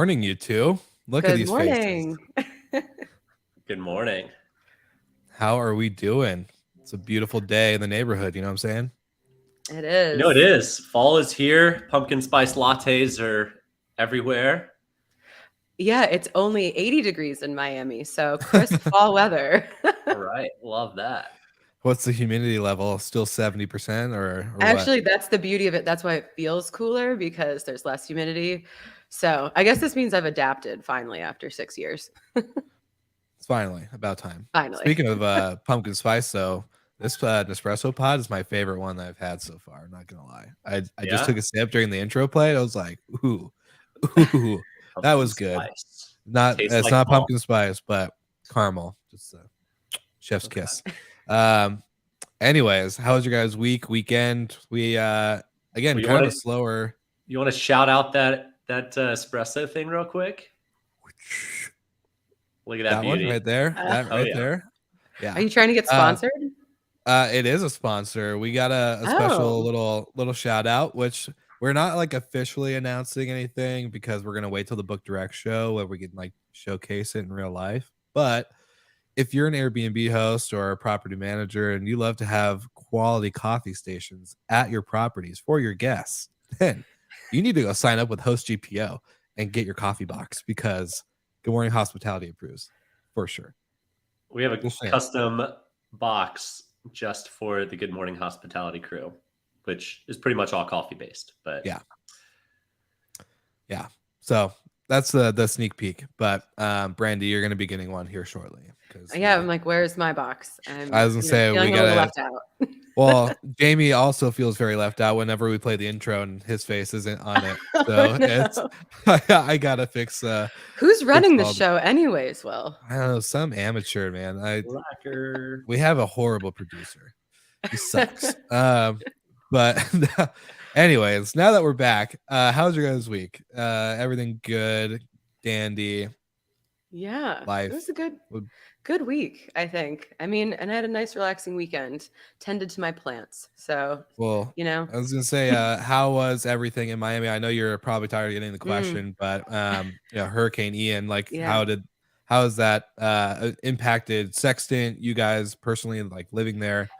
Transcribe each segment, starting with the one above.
morning, you two. Look at Good these faces. morning. Good morning. How are we doing? It's a beautiful day in the neighborhood. You know what I'm saying? It is. You know, it is. Fall is here. Pumpkin spice lattes are everywhere. Yeah, it's only 80 degrees in Miami, so crisp fall weather. All right. Love that. What's the humidity level? Still 70% or Actually, what? that's the beauty of it. That's why it feels cooler because there's less humidity. So I guess this means I've adapted finally after 6 years. It's finally about time. Finally. Speaking of pumpkin spice, though, this Nespresso pod is my favorite one that I've had so far. I'm not gonna lie. I just took a sip during the intro play. I was like, ooh, that was good. Spice. It's like not fall. pumpkin spice, but caramel. Just a chef's kiss. Anyways, how was your guys' weekend? We again Well, kind of a slower. You want to shout out that espresso thing real quick? Look at that beauty one right there. That right there. Yeah. Are you trying to get sponsored? It is a sponsor. We got a special little shout out, which we're not like officially announcing anything because we're gonna wait till the Book Direct show where we can like showcase it in real life. But if you're an Airbnb host or a property manager and you love to have quality coffee stations at your properties for your guests, then you need to go sign up with Host GPO and get your coffee box because Good Morning Hospitality approves for sure. We have a custom box just for the Good Morning Hospitality crew, which is pretty much all coffee based. But yeah. So that's the sneak peek. But Brandy, you're going to be getting one here shortly. Yeah, I'm like, where's my box? I was gonna say we got left out. Well, Jamie also feels very left out whenever we play the intro and his face isn't on it. So it's I gotta fix. Who's running the show, anyways? Will I don't know, some amateur man. We have a horrible producer. He sucks. But anyways, now that we're back, how's your guys' week? Everything good, dandy. Yeah, life. It was a good week, I think. I mean, and I had a nice relaxing weekend, tended to my plants. So, well, you know, I was going to say, how was everything in Miami? I know you're probably tired of getting the question, but, Hurricane Ian, how has that impacted Sextant, you guys personally, like living there?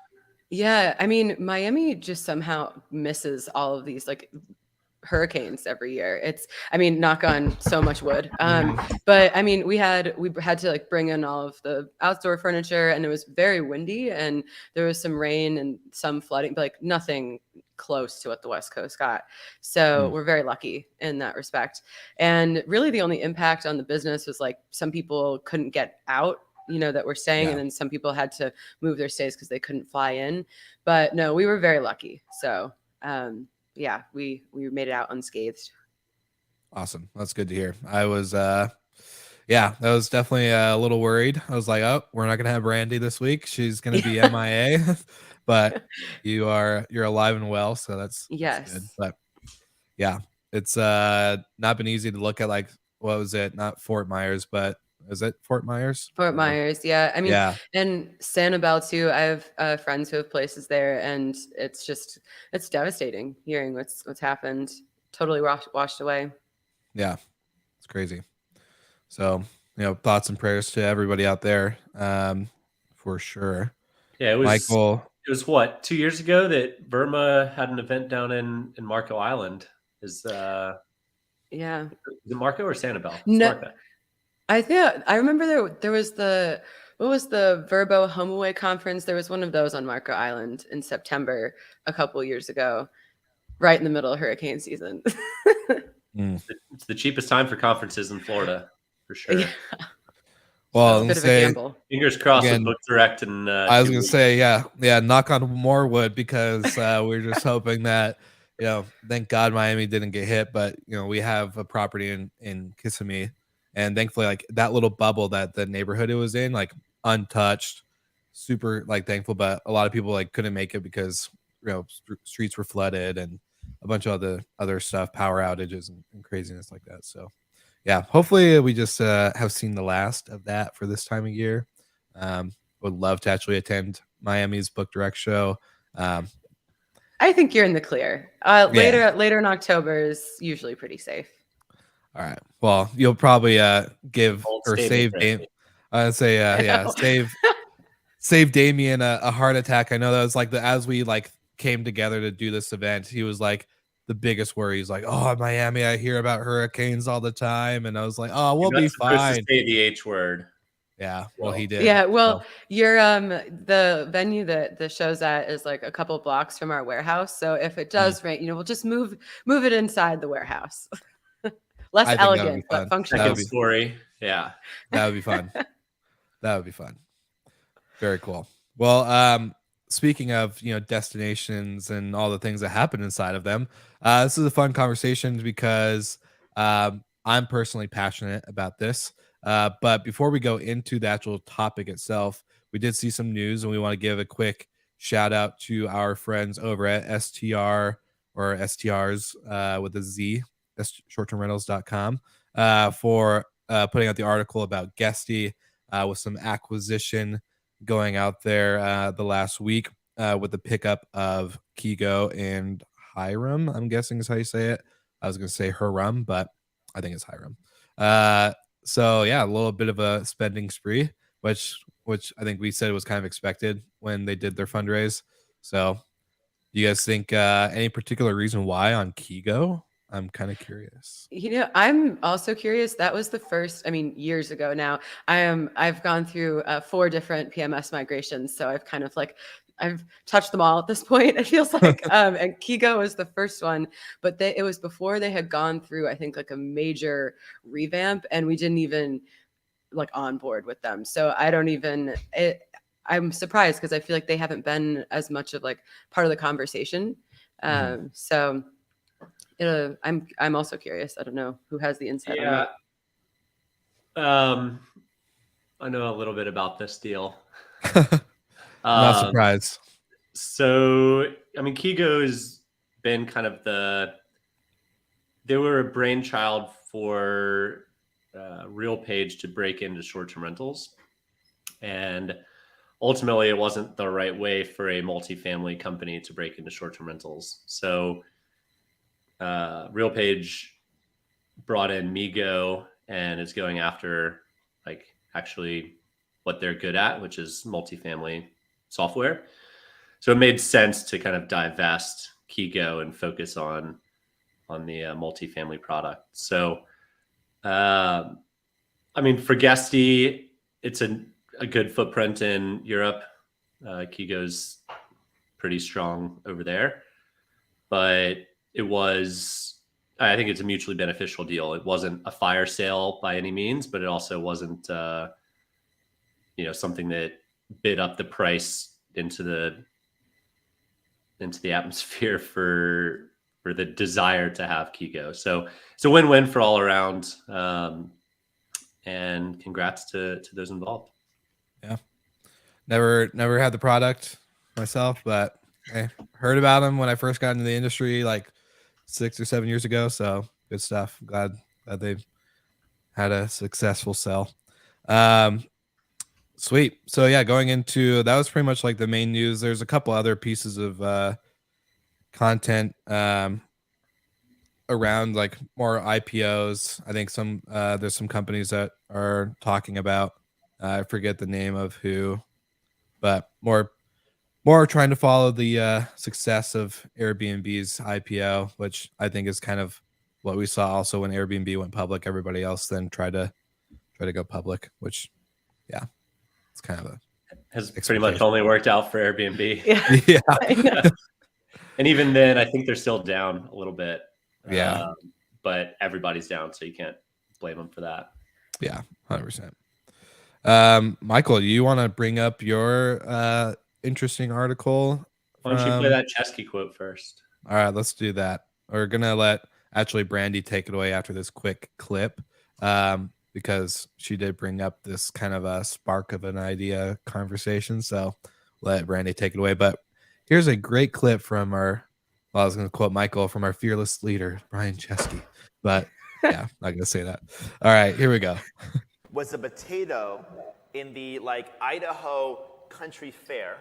Yeah. I mean, Miami just somehow misses all of these hurricanes every year. Knock on so much wood. But I mean, we had to like bring in all of the outdoor furniture and it was very windy and there was some rain and some flooding, but like nothing close to what the West Coast got. So we're very lucky in that respect. And really the only impact on the business was like some people couldn't get out, that were staying. And then some people had to move their stays because they couldn't fly in. But no, we were very lucky. So, yeah, we made it out unscathed. Awesome. That's good to hear. I was that was definitely a little worried. I was like, oh, we're not gonna have Brandy this week. She's gonna be MIA. But you're alive and well, so that's good. But yeah, it's not been easy to look at like what was it? Not Fort Myers, but is it Fort Myers? Fort Myers, yeah. I mean, and Sanibel too. I have friends who have places there, and it's devastating hearing what's happened. Totally washed away. Yeah, it's crazy. So, thoughts and prayers to everybody out there, for sure. Yeah, it was Michael. It was what 2 years ago that Burma had an event down in Marco Island. Is it Marco or Sanibel? No. Marco. I remember there was the Verbo HomeAway conference. There was one of those on Marco Island in September a couple years ago, right in the middle of hurricane season. It's the cheapest time for conferences in Florida, for sure. Yeah. Well, bit of a gamble. Fingers crossed with Book Direct. And I was gonna say, knock on more wood because we're just hoping that thank God Miami didn't get hit, but we have a property in Kissimmee. And thankfully, like that little bubble that the neighborhood it was in, like untouched, super like thankful. But a lot of people like couldn't make it because streets were flooded and a bunch of other stuff, power outages and craziness like that. So yeah, hopefully we just have seen the last of that for this time of year. Would love to actually attend Miami's Book Direct show. I think you're in the clear. Later in October is usually pretty safe. All right. Well, you'll probably give Old or statement, save Brandy. I'd say yeah, save Damien a heart attack. I know that was like as we like came together to do this event, he was like the biggest worry. He's like, "Oh, Miami, I hear about hurricanes all the time," and I was like, "Oh, we'll You're be not supposed to fine." say the H word. Yeah, well, he did. Yeah, well, So. your the venue that the show's at is like a couple blocks from our warehouse. So if it does rain, we'll just move it inside the warehouse. Less I think that would be elegant, but fun. functional. Second story. Yeah. That would be fun. That would be fun. Very cool. Well, speaking of destinations and all the things that happen inside of them, this is a fun conversation because I'm personally passionate about this. But before we go into the actual topic itself, we did see some news, and we want to give a quick shout out to our friends over at STR or STRs with a Z, shorttermrentals.com, for putting out the article about Guesty with some acquisition going out there the last week with the pickup of Kigo and Hiram. I'm guessing is how you say it. I was going to say Hiram, but I think it's Hiram. So yeah, a little bit of a spending spree, which I think we said was kind of expected when they did their fundraise. So, do you guys think any particular reason why on Kigo? I'm kind of curious. I'm also curious. That was the first, years ago now. I've gone through 4 different PMS migrations, so I've kind of I've touched them all at this point. It feels like, and Kigo was the first one, but it was before they had gone through, I think, like a major revamp, and we didn't even on board with them. So I don't even. I'm surprised because I feel like they haven't been as much of part of the conversation. So. I'm also curious. I don't know who has the insight on that. I know a little bit about this deal. Not surprised. So, Kigo's been kind of they were a brainchild for RealPage to break into short-term rentals. And ultimately, it wasn't the right way for a multifamily company to break into short-term rentals. So, RealPage brought in Migo and is going after actually what they're good at, which is multifamily software. So it made sense to kind of divest Kigo and focus on the multifamily product. So, for Guesty, it's a good footprint in Europe. Kigo's pretty strong over there, but I think it's a mutually beneficial deal. It wasn't a fire sale by any means, but it also wasn't, something that bid up the price into the atmosphere for the desire to have Kigo. So it's a win-win for all around. And congrats to those involved. Yeah. Never had the product myself, but I heard about them when I first got into the industry 6 or 7 years ago. So good stuff. Glad they've had a successful sell. Sweet. So yeah, going into that was pretty much the main news. There's a couple other pieces of content around more IPOs. I think there's some companies that are talking about. I forget the name of who, but more trying to follow the success of Airbnb's IPO, which I think is kind of what we saw also when Airbnb went public. Everybody else then tried to go public, which it's kind of has pretty much only worked out for Airbnb. Yeah. And even then, I think they're still down a little bit. Yeah. But everybody's down, so you can't blame them for that. Yeah, 100%. Michael, you want to bring up your interesting article? Why don't you play that Chesky quote first? All right, let's do that. We're gonna let Brandy take it away after this quick clip, because she did bring up this kind of a spark of an idea conversation. So let Brandy take it away. But here's a great clip from I was going to quote Michael, from our fearless leader, Brian Chesky. But yeah, not going to say that. All right, here we go. Was a potato in the Idaho Country Fair.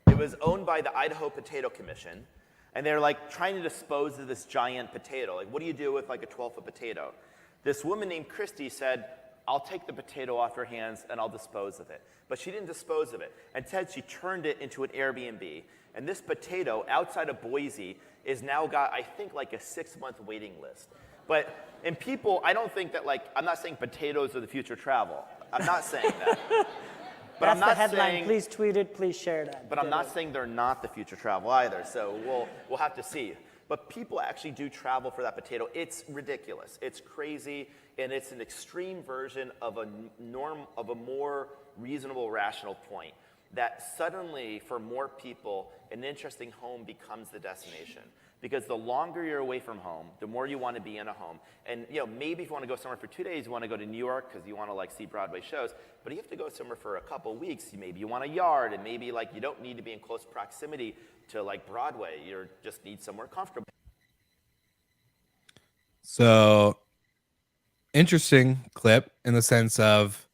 It was owned by the Idaho Potato Commission. And they're trying to dispose of this giant potato. What do you do with a 12-foot potato? This woman named Christy said, I'll take the potato off your hands and I'll dispose of it. But she didn't dispose of it. Instead, she turned it into an Airbnb. And this potato outside of Boise is now got, I think, like a 6-month waiting list. But, and people, I don't think that, like, I'm not saying potatoes are the future travel. I'm not saying that. But That's I'm not the headline. saying, Please tweet it. Please share that. but I'm not saying they're not the future travel either. So we'll have to see. But people actually do travel for that potato. It's ridiculous. It's crazy, and it's an extreme version of a more reasonable, rational point. That suddenly, for more people, an interesting home becomes the destination. Because the longer you're away from home, the more you want to be in a home. And maybe if you want to go somewhere for 2 days, you want to go to New York because you want to like see Broadway shows. But if you have to go somewhere for a couple weeks, maybe you want a yard, and maybe like you don't need to be in close proximity to like Broadway. You just need somewhere comfortable. So interesting clip in the sense of,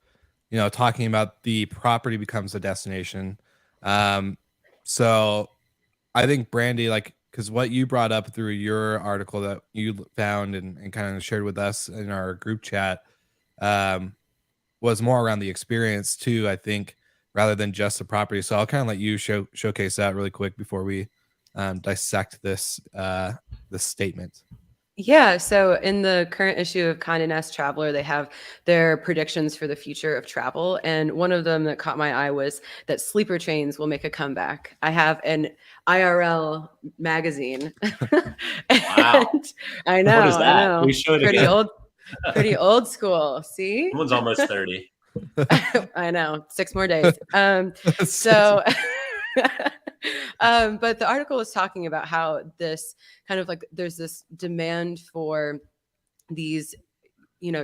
talking about the property becomes a destination. So I think Brandy, like, because what you brought up through your article that you found and kind of shared with us in our group chat was more around the experience too, I think, rather than just the property. So I'll kind of let you showcase that really quick before we dissect this statement. Yeah, so in the current issue of Condé Nast Traveler, they have their predictions for the future of travel. And one of them that caught my eye was that sleeper trains will make a comeback. I have an IRL magazine. Wow. I know. What is that? I know. We show it again. Pretty old school. See? Someone's almost 30. I know. 6 more days. But the article was talking about how this kind of like there's this demand for these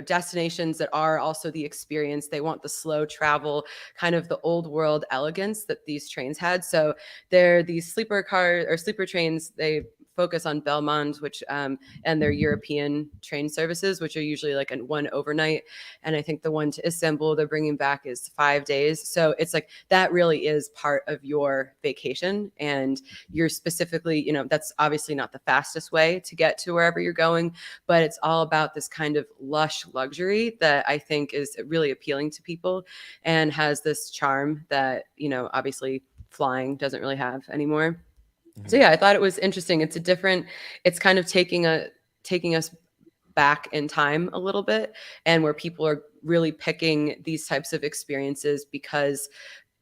destinations that are also the experience. They want the slow travel, kind of the old world elegance that these trains had. So they're these sleeper cars or sleeper trains. They focus on Belmont, which and their European train services, which are usually like one overnight. And I think the one to Istanbul they're bringing back is 5 days. So it's like that really is part of your vacation, and you're specifically, that's obviously not the fastest way to get to wherever you're going, but it's all about this kind of lush luxury that I think is really appealing to people and has this charm that obviously flying doesn't really have anymore. So yeah, I thought it was interesting. It's kind of taking us back in time a little bit, and where people are really picking these types of experiences because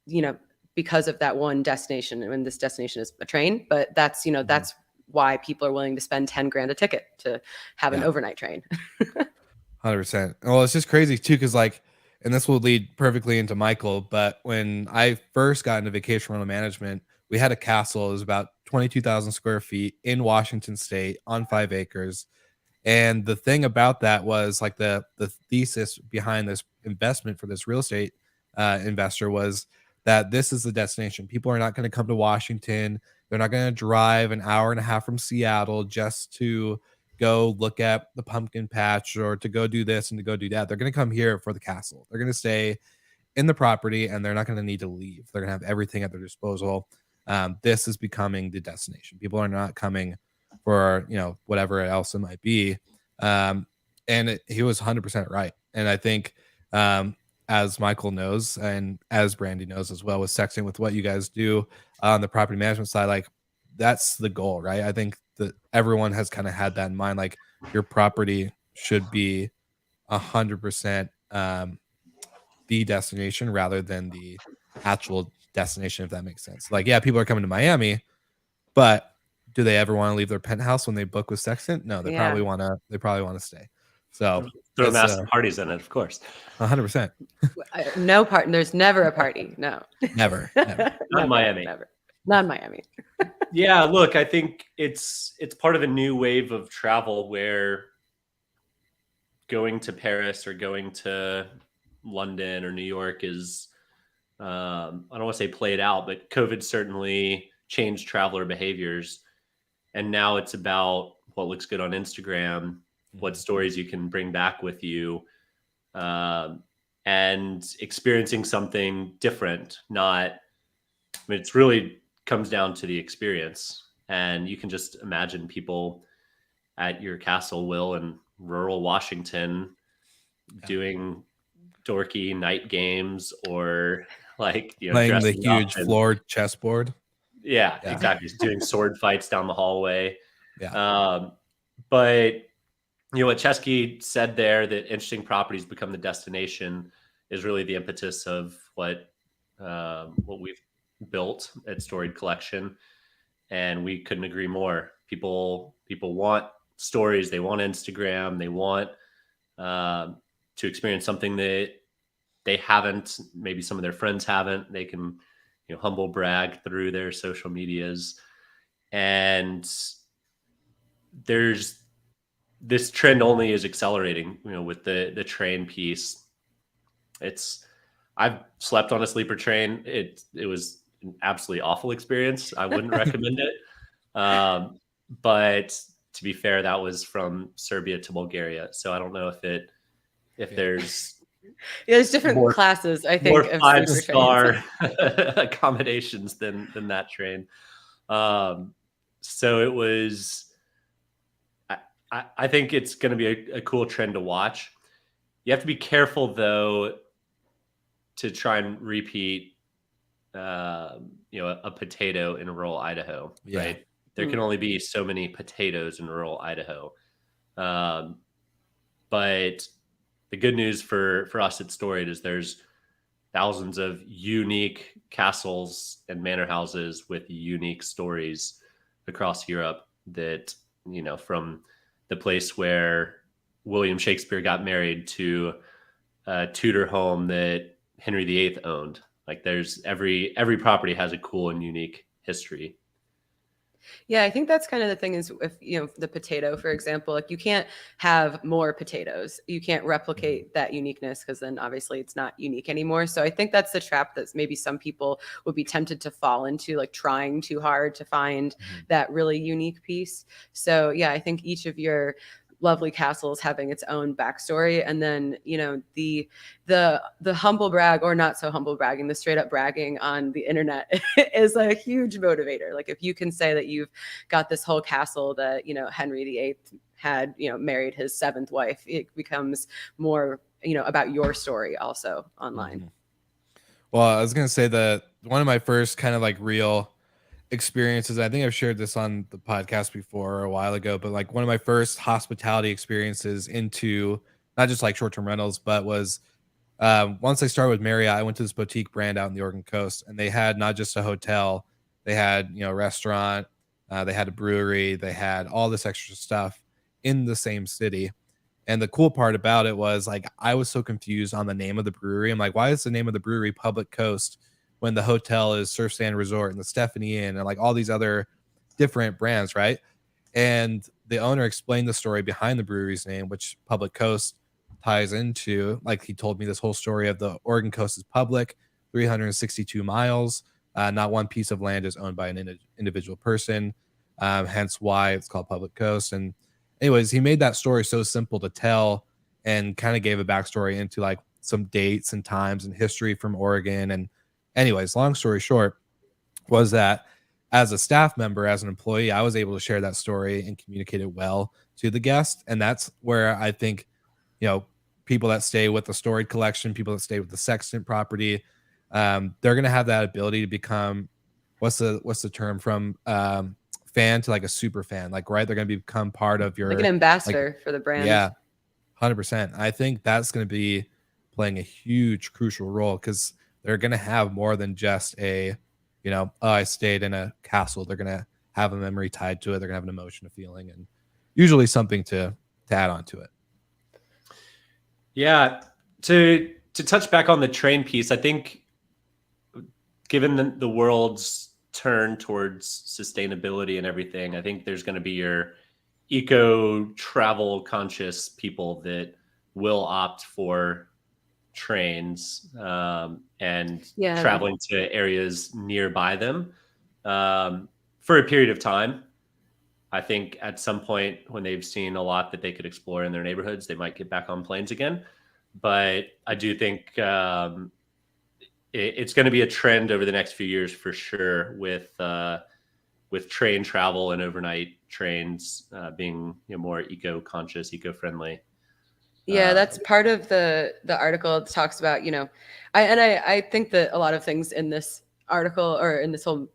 of that one destination. And this destination is a train, but that's that's why people are willing to spend 10 grand a ticket to have an overnight train. 100%. Well, it's just crazy too, because and this will lead perfectly into Michael, but when I first got into vacation rental management, we had a castle. It was about 22,000 square feet in Washington State on 5 acres. And the thing about that was like the thesis behind this investment for this real estate investor was that this is the destination. People are not going to come to Washington. They're not going to drive an hour and a half from Seattle just to go look at the pumpkin patch or to go do this and to go do that. They're going to come here for the castle. They're going to stay in the property, and they're not going to need to leave. They're going to have everything at their disposal. This is becoming the destination. People are not coming for whatever else it might be. He was 100% right. And I think as Michael knows, and as Brandy knows as well, with sexting, with what you guys do on the property management side, like that's the goal, right? I think that everyone has kind of had that in mind. Like your property should be 100% the destination rather than the actual destination, if that makes sense. Like, yeah, people are coming to Miami, but do they ever want to leave their penthouse when they book with Sextant? No, they probably want to stay. So throw massive parties in it, of course. 100%. No part. There's never a party. No, never. Not in Miami. Never. Not in Miami. Yeah, look, I think it's part of a new wave of travel where going to Paris or going to London or New York is, I don't want to say played out, but COVID certainly changed traveler behaviors. And now it's about what looks good on Instagram, what stories you can bring back with you, and experiencing something different. It's really comes down to the experience. And you can just imagine people at your castle, Will, and rural Washington doing dorky night games, or like, Playing the dressing up huge and floor chessboard. yeah, Yeah. exactly, just doing sword fights down the hallway. Yeah. But what Chesky said there, that interesting properties become the destination, is really the impetus of what we've built at Storied Collection, and we couldn't agree more. People want stories, they want Instagram, they want to experience something that they haven't, maybe some of their friends haven't. They can humble brag through their social medias, and there's this trend only is accelerating, with the train piece. I've slept on a sleeper train. It was an absolutely awful experience. I wouldn't recommend it. But to be fair, that was from Serbia to Bulgaria. So I don't know if there's there's different classes, I think, more of sleeper trains. 5-star accommodations than that train. So it was. I think it's going to be a cool trend to watch. You have to be careful, though, to try and repeat, a potato in rural Idaho, right? There can only be so many potatoes in rural Idaho. But the good news for us at Storied is there's thousands of unique castles and manor houses with unique stories across Europe that, from the place where William Shakespeare got married to a Tudor home that Henry VIII owned. Like, there's every property has a cool and unique history. Yeah, I think that's kind of the thing is, if the potato, for example, like, you can't have more potatoes. You can't replicate that uniqueness, because then obviously it's not unique anymore. So I think that's the trap that maybe some people would be tempted to fall into, like trying too hard to find that really unique piece. So yeah, I think each of your lovely castles having its own backstory, and then the humble brag, or not so humble bragging, the straight up bragging on the internet is a huge motivator. Like, if you can say that you've got this whole castle that Henry VIII had married his 7th wife, it becomes more about your story also online. Well, I was gonna say that one of my first kind of like real experiences, I think I've shared this on the podcast before a while ago, but like one of my first hospitality experiences into not just like short-term rentals, but was once I started with Marriott, I went to this boutique brand out in the Oregon coast, and they had not just a hotel, they had a restaurant, they had a brewery, they had all this extra stuff in the same city. And the cool part about it was, like, I was so confused on the name of the brewery. I'm like, why is the name of the brewery Public Coast when the hotel is Surf Sand Resort and the Stephanie Inn and like all these other different brands, right? And the owner explained the story behind the brewery's name, which Public Coast ties into. Like, he told me this whole story of the Oregon coast is public, 362 miles. Not one piece of land is owned by an individual person, hence why it's called Public Coast. And anyways, he made that story so simple to tell, and kind of gave a backstory into like some dates and times and history from Oregon. And anyways, long story short was that as a staff member, as an employee, I was able to share that story and communicate it well to the guest. And that's where I think, people that stay with the Storied Collection, people that stay with the Sextant property, they're going to have that ability to become, what's the term, from fan to like a super fan, like, right? They're going to become part of your, like an ambassador for the brand. Yeah, 100%. I think that's going to be playing a huge crucial role, because they're going to have more than just a, I stayed in a castle. They're going to have a memory tied to it. They're going to have an emotion, a feeling, and usually something to add on to it. Yeah. To touch back on the train piece, I think given the world's turn towards sustainability and everything, I think there's going to be your eco travel conscious people that will opt for trains and traveling to areas nearby them for a period of time. I think at some point, when they've seen a lot that they could explore in their neighborhoods, they might get back on planes again. But I do think it's going to be a trend over the next few years for sure, with with train travel and overnight trains being more eco-conscious, eco-friendly. Yeah, that's part of the article. That talks about, I think that a lot of things in this article or in this whole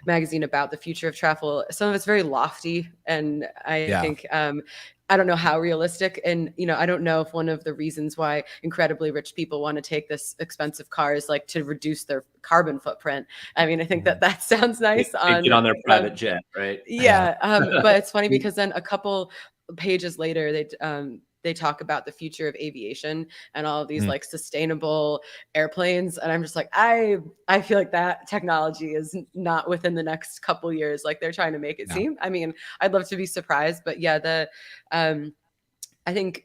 magazine about the future of travel, some of it's very lofty, and I think I don't know how realistic, and I don't know if one of the reasons why incredibly rich people want to take this expensive car is like to reduce their carbon footprint. I mean, I think that sounds nice They get on their private jet, right? Yeah, but it's funny because then a couple pages later, they talk about the future of aviation and all of these like sustainable airplanes, and I'm just like, I feel like that technology is not within the next couple years, like they're trying to make it seem. I mean, I'd love to be surprised, but yeah, I think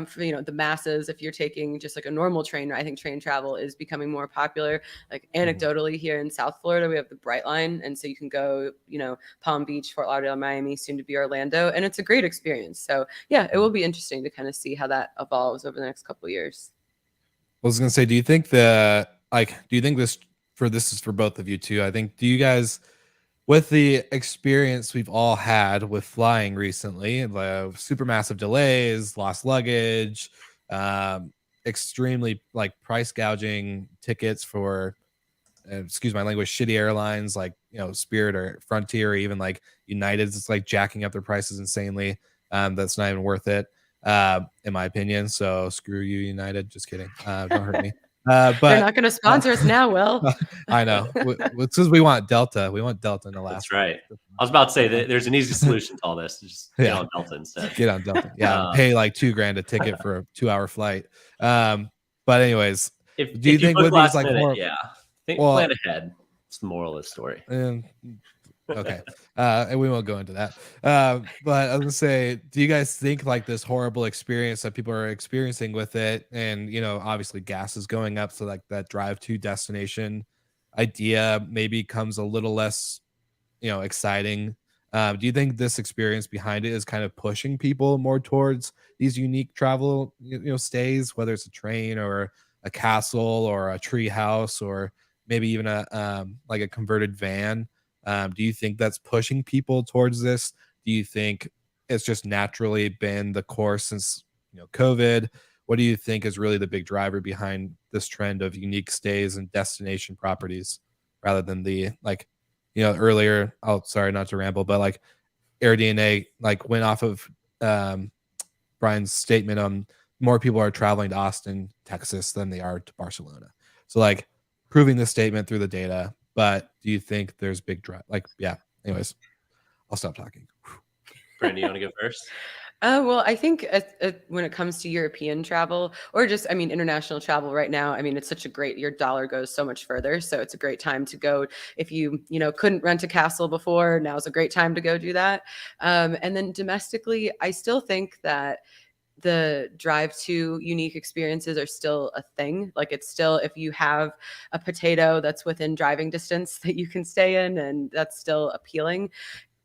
for the masses, if you're taking just like a normal train, I think train travel is becoming more popular. Like anecdotally, here in South Florida, we have the Bright Line, and so you can go Palm Beach, Fort Lauderdale, Miami, soon to be Orlando, and it's a great experience. So yeah, it will be interesting to kind of see how that evolves over the next couple of years. I was gonna say, do you think this is for both of you too? I think, do you guys, with the experience we've all had with flying recently, supermassive delays, lost luggage, extremely like price gouging tickets for, excuse my language, shitty airlines like Spirit or Frontier, or even like United's, it's like jacking up their prices insanely. That's not even worth it, in my opinion. So screw you, United. Just kidding. Don't hurt me. But they're not going to sponsor us now, Will. I know. It's because we want Delta. We want Delta in the last. That's right. I was about to say that there's an easy solution to all this. Just get on Delta instead. Get on Delta. Yeah, pay like $2,000 a ticket for a 2-hour flight. But anyways, do you think with these like minute, plan ahead? It's the moral of the story. Okay. And we won't go into that. But I was gonna say, do you guys think like this horrible experience that people are experiencing with it, and obviously gas is going up, so like that drive to destination idea maybe comes a little less exciting? Do you think this experience behind it is kind of pushing people more towards these unique travel stays, whether it's a train or a castle or a tree house, or maybe even a like a converted van? Do you think that's pushing people towards this? Do you think it's just naturally been the course since COVID? What do you think is really the big driver behind this trend of unique stays and destination properties, rather than the earlier? Oh, sorry, not to ramble, but like AirDNA went off of Brian's statement on more people are traveling to Austin, Texas than they are to Barcelona. So like proving this statement through the data. But do you think there's big drive? Anyways, I'll stop talking. Brandy, you want to go first? Well, I think when it comes to European travel, or just, international travel right now, it's such a great, your dollar goes so much further. So it's a great time to go. If you, couldn't rent a castle before, now's a great time to go do that. And then domestically, I still think that the drive to unique experiences are still a thing. Like it's still, if you have a potato that's within driving distance that you can stay in, and that's still appealing.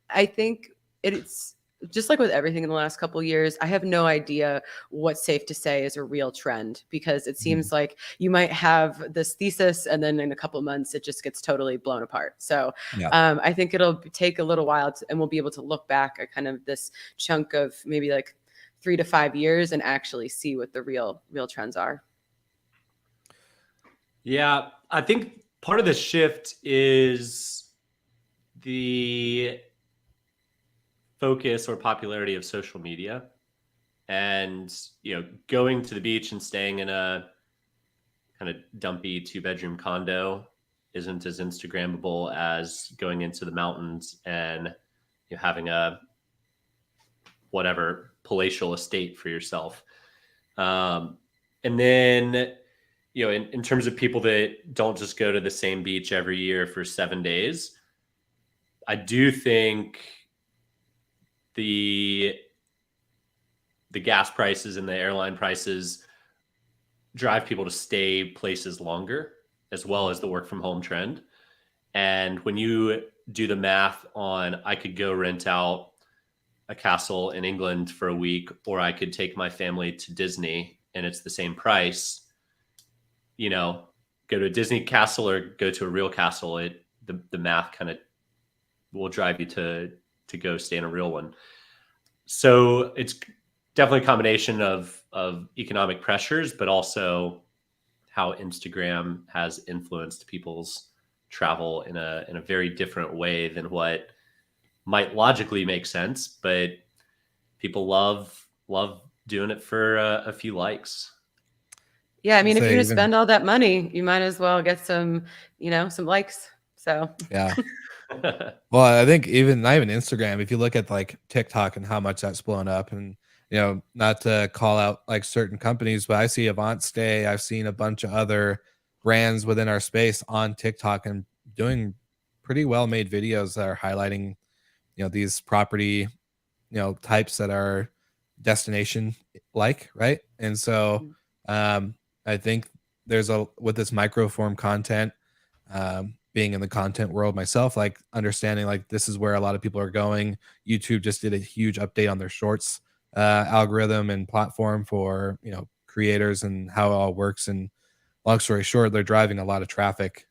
I think it's just like with everything in the last couple of years, I have no idea what's safe to say is a real trend, because it seems like you might have this thesis and then in a couple of months it just gets totally blown apart. So I think it'll take a little while and we'll be able to look back at kind of this chunk of maybe like 3 to 5 years and actually see what the real trends are. Yeah, I think part of the shift is the focus or popularity of social media, and going to the beach and staying in a kind of dumpy 2-bedroom condo isn't as Instagrammable as going into the mountains and having a whatever palatial estate for yourself. And then in terms of people that don't just go to the same beach every year for 7 days, I do think the gas prices and the airline prices drive people to stay places longer, as well as the work from home trend. And when you do the math on, I could go rent out a castle in England for a week, or I could take my family to Disney and it's the same price, go to a Disney castle or go to a real castle, the math kind of will drive you to go stay in a real one. So it's definitely a combination of economic pressures, but also how Instagram has influenced people's travel in a very different way than what might logically make sense, but people love doing it for a few likes. Yeah, I mean, if Say you're gonna even- spend all that money, you might as well get some, some likes. So Yeah. Well, I think not even Instagram, if you look at like TikTok and how much that's blown up, and not to call out like certain companies, but I see Avant Stay, I've seen a bunch of other brands within our space on TikTok and doing pretty well made videos that are highlighting, these property, types that are destination like, right? And so I think there's with this microform content, being in the content world myself, like understanding like this is where a lot of people are going. YouTube just did a huge update on their shorts algorithm and platform for creators and how it all works. And long story short, they're driving a lot of traffic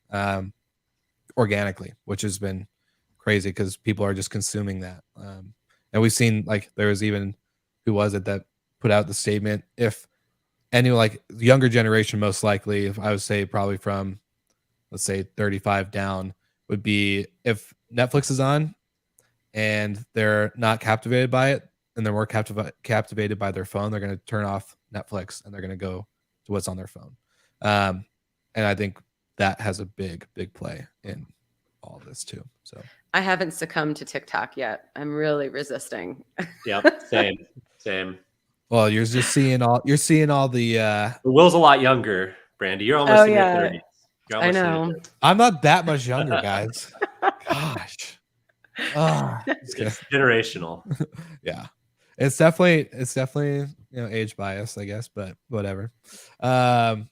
organically, which has been crazy because people are just consuming that. And we've seen like there was even who was it that put out the statement, if any like the younger generation, most likely, if I would say probably from let's say 35 down, would be if Netflix is on and they're not captivated by it and they're more captivated by their phone, they're going to turn off Netflix and they're going to go to what's on their phone. And I think that has a big play in all this too. So I haven't succumbed to TikTok yet. I'm really resisting. Yep, same. Well, you're seeing all the Will's a lot younger, Brandy. You're almost in your yeah. 30s. You're almost I in your know. 30s. I'm not that much younger, guys. Gosh. It's generational. Yeah. It's definitely age bias, I guess, but whatever. But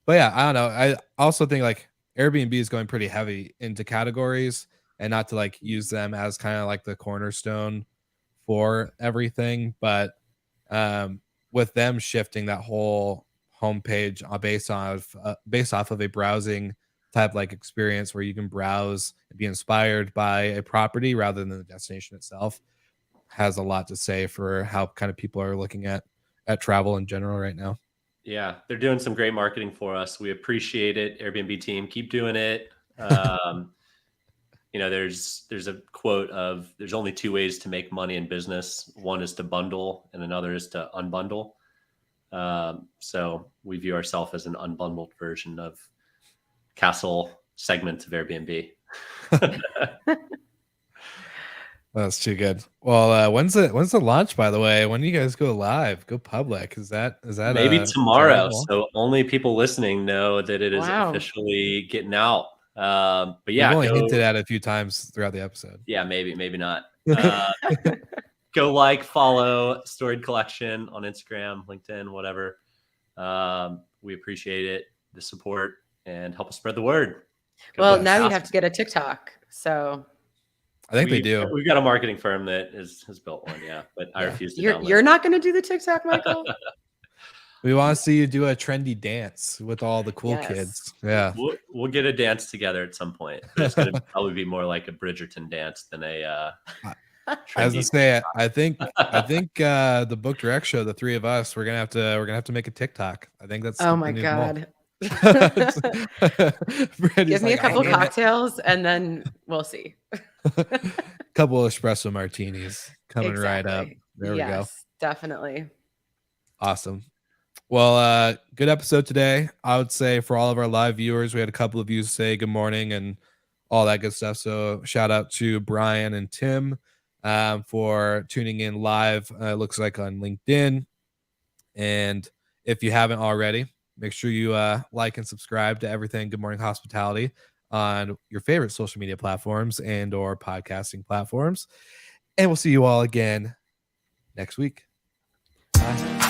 yeah, I don't know. I also think like Airbnb is going pretty heavy into categories, and not to like use them as kind of like the cornerstone for everything, but with them shifting that whole homepage based off of a browsing type like experience where you can browse and be inspired by a property rather than the destination itself, has a lot to say for how kind of people are looking at travel in general right now. Yeah, they're doing some great marketing for us. We appreciate it. Airbnb team, keep doing it. There's a quote of there's only two ways to make money in business. One is to bundle and another is to unbundle. So we view ourselves as an unbundled version of Castle segment of Airbnb. That's too good. Well, when's the launch, by the way? When do you guys go live, go public? Is that Maybe tomorrow? terrible? So only people listening know that it is officially getting out. But yeah, we've only hinted at it a few times throughout the episode. Yeah, maybe not. Go follow Storied Collection on Instagram, LinkedIn, whatever. We appreciate it, the support, and help us spread the word. Well, now you have to get a TikTok. So I think they do. We've got a marketing firm that has built one, yeah. But I refuse to download. You're not going to do the TikTok, Michael? We want to see you do a trendy dance with all the cool kids. Yeah, we'll get a dance together at some point. It's going to probably be more like a Bridgerton dance than a. As I say, I think the Book Direct show, the three of us, we're gonna have to make a TikTok. I think that's. Oh my god. Give me a couple cocktails and then we'll see. Couple espresso martinis coming right up. There we go. Definitely. Awesome. Well, good episode today. I would say for all of our live viewers, we had a couple of you say good morning and all that good stuff. So shout out to Brian and Tim for tuning in live. It looks like on LinkedIn. And if you haven't already, make sure you like and subscribe to Everything Good Morning Hospitality on your favorite social media platforms and or podcasting platforms. And we'll see you all again next week. Bye.